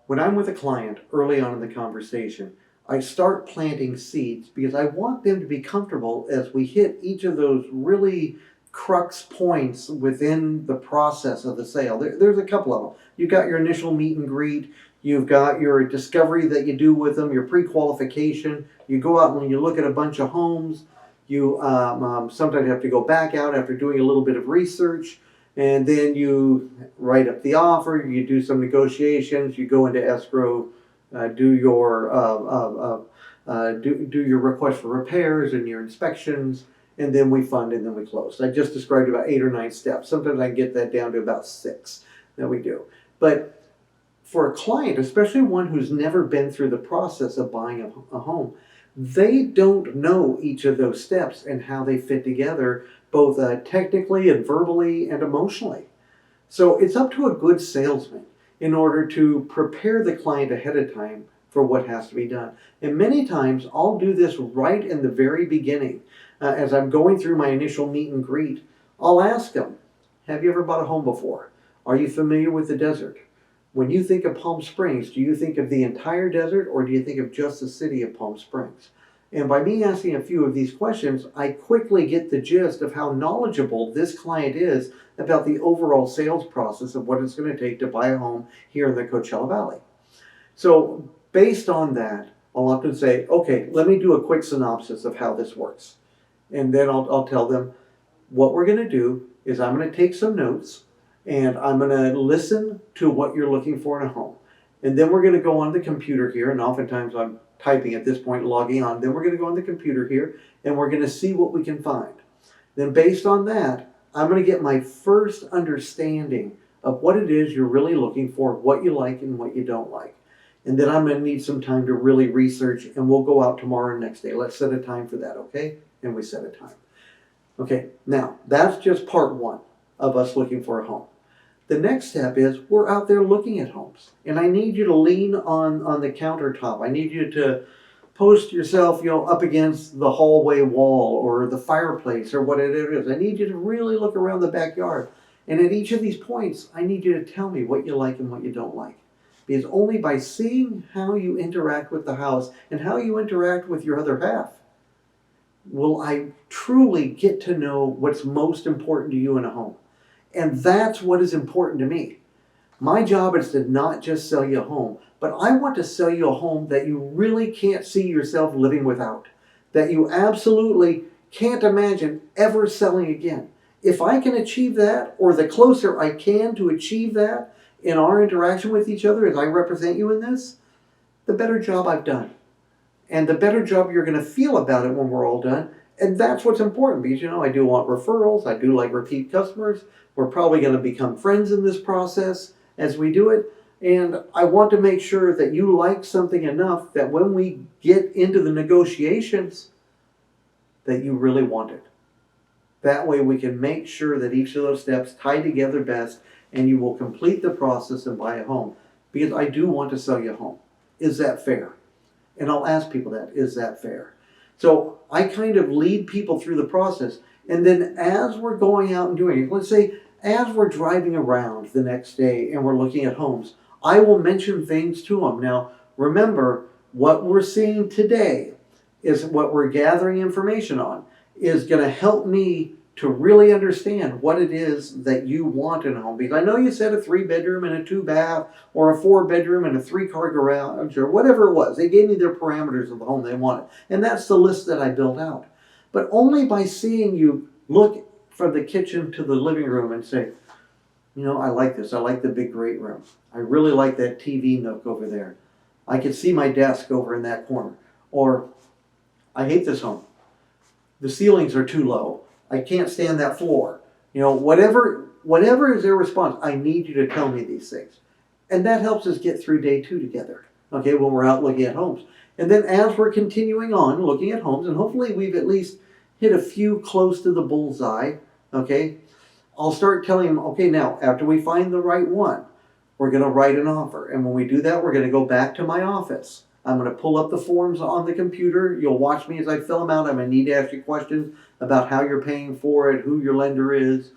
When I'm with a client early on in the conversation, I start planting seeds because I want them to be comfortable as we hit each of those really crux points within the process of the sale. There's a couple of them. You've got your initial meet and greet, you've got your discovery that you do with them, your pre-qualification. You go out and you look at a bunch of homes. You sometimes have to go back out after doing a little bit of research, and then you write up the offer, you do some negotiations, you go into escrow, do your do your request for repairs and your inspections, and then we fund and then we close. I just described about 8 or 9 steps. Sometimes I can get that down to about 6 that we do. But for a client, especially one who's never been through the process of buying a home, they don't know each of those steps and how they fit together, both technically and verbally and emotionally. So it's up to a good salesman in order to prepare the client ahead of time for what has to be done. And many times I'll do this right in the very beginning. As I'm going through my initial meet and greet, I'll ask them, have you ever bought a home before? Are you familiar with the desert? When you think of Palm Springs, do you think of the entire desert or do you think of just the city of Palm Springs? And by me asking a few of these questions, I quickly get the gist of how knowledgeable this client is about the overall sales process of what it's going to take to buy a home here in the Coachella Valley. So based on that, I'll often say, okay, let me do a quick synopsis of how this works. And then I'll tell them what we're going to do is I'm going to take some notes and I'm going to listen to what you're looking for in a home. And then we're going to go on the computer here, and oftentimes I'm typing at this point, logging on. Then we're going to go on the computer here, and we're going to see what we can find. Then based on that, I'm going to get my first understanding of what it is you're really looking for, what you like and what you don't like. And then I'm going to need some time to really research, and we'll go out tomorrow and next day. Let's set a time for that, okay? And we set a time. Okay, now that's just part one of us looking for a home. The next step is we're out there looking at homes, and I need you to lean on the countertop. I need you to post yourself, up against the hallway wall or the fireplace or whatever it is. I need you to really look around the backyard. And at each of these points, I need you to tell me what you like and what you don't like. Because only by seeing how you interact with the house and how you interact with your other half will I truly get to know what's most important to you in a home. And that's what is important to me. My job is to not just sell you a home, but I want to sell you a home that you really can't see yourself living without, that you absolutely can't imagine ever selling again. If I can achieve that, or the closer I can to achieve that in our interaction with each other as I represent you in this, the better job I've done. And the better job you're going to feel about it when we're all done. And that's what's important because, I do want referrals. I do like repeat customers. We're probably going to become friends in this process as we do it. And I want to make sure that you like something enough that when we get into the negotiations, that you really want it. That way we can make sure that each of those steps tie together best and you will complete the process and buy a home. Because I do want to sell you a home. Is that fair? And I'll ask people that, is that fair? So I kind of lead people through the process. And then as we're going out and doing it, let's say as we're driving around the next day and we're looking at homes, I will mention things to them. Now, remember, what we're seeing today is what we're gathering information on is going to help me to really understand what it is that you want in a home. Because I know you said a 3-bedroom and a 2-bath or a 4-bedroom and a 3-car garage or whatever it was. They gave me their parameters of the home they wanted. And that's the list that I built out. But only by seeing you look from the kitchen to the living room and say, I like this. I like the big great room. I really like that TV nook over there. I can see my desk over in that corner. Or, I hate this home. The ceilings are too low. I can't stand that floor. Whatever is their response, I need you to tell me these things. And that helps us get through day 2 together, okay, when we're out looking at homes. And then as we're continuing on looking at homes, and hopefully we've at least hit a few close to the bullseye, okay, I'll start telling them, okay, now, after we find the right one, we're going to write an offer. And when we do that, we're going to go back to my office. I'm going to pull up the forms on the computer. You'll watch me as I fill them out. I'm going to need to ask you questions about how you're paying for it, who your lender is,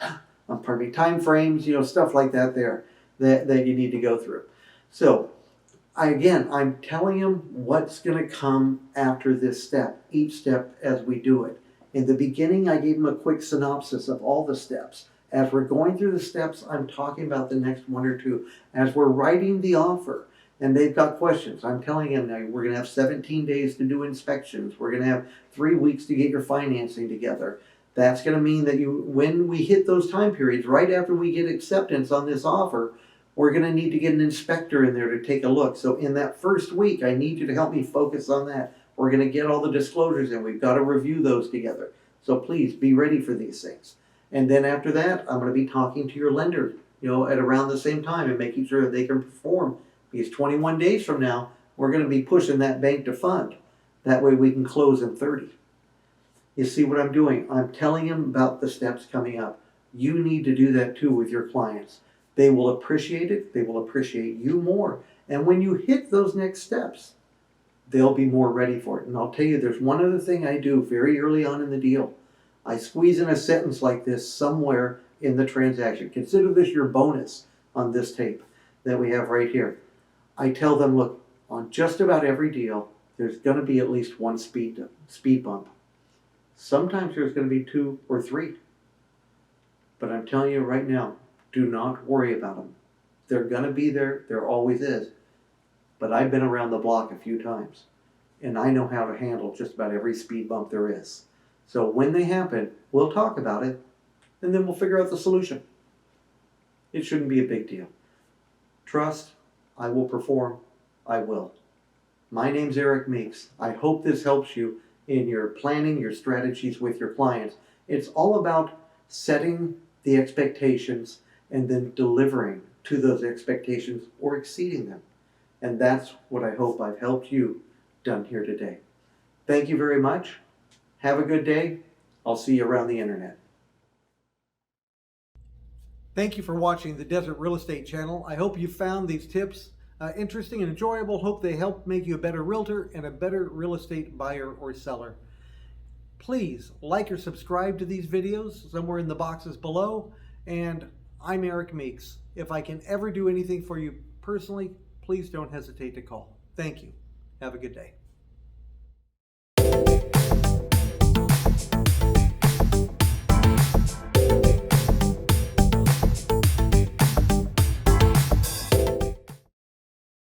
time frames, stuff like that there that you need to go through. So I'm telling them what's going to come after this step, each step as we do it. In the beginning, I gave them a quick synopsis of all the steps. As we're going through the steps, I'm talking about the next one or two. As we're writing the offer, and they've got questions, I'm telling them now we're going to have 17 days to do inspections. We're going to have 3 weeks to get your financing together. That's going to mean that when we hit those time periods, right after we get acceptance on this offer, we're going to need to get an inspector in there to take a look. So in that first week, I need you to help me focus on that. We're going to get all the disclosures in. We've got to review those together. So please be ready for these things. And then after that, I'm going to be talking to your lender, at around the same time and making sure that they can perform. Because 21 days from now, we're going to be pushing that bank to fund. That way we can close in 30. You see what I'm doing? I'm telling them about the steps coming up. You need to do that too with your clients. They will appreciate it. They will appreciate you more. And when you hit those next steps, they'll be more ready for it. And I'll tell you, there's one other thing I do very early on in the deal. I squeeze in a sentence like this somewhere in the transaction. Consider this your bonus on this tape that we have right here. I tell them, look, on just about every deal, there's going to be at least one speed bump. Sometimes there's going to be 2 or 3. But I'm telling you right now, do not worry about them. They're going to be there. There always is. But I've been around the block a few times, and I know how to handle just about every speed bump there is. So when they happen, we'll talk about it, and then we'll figure out the solution. It shouldn't be a big deal. Trust, I will perform. I will. My name's Eric Meeks. I hope this helps you in your planning, your strategies with your clients. It's all about setting the expectations and then delivering to those expectations or exceeding them. And that's what I hope I've helped you done here today. Thank you very much. Have a good day. I'll see you around the internet. Thank you for watching the Desert Real Estate Channel. I hope you found these tips interesting and enjoyable. Hope they help make you a better realtor and a better real estate buyer or seller. Please like or subscribe to these videos somewhere in the boxes below. And I'm Eric Meeks. If I can ever do anything for you personally, please don't hesitate to call. Thank you. Have a good day.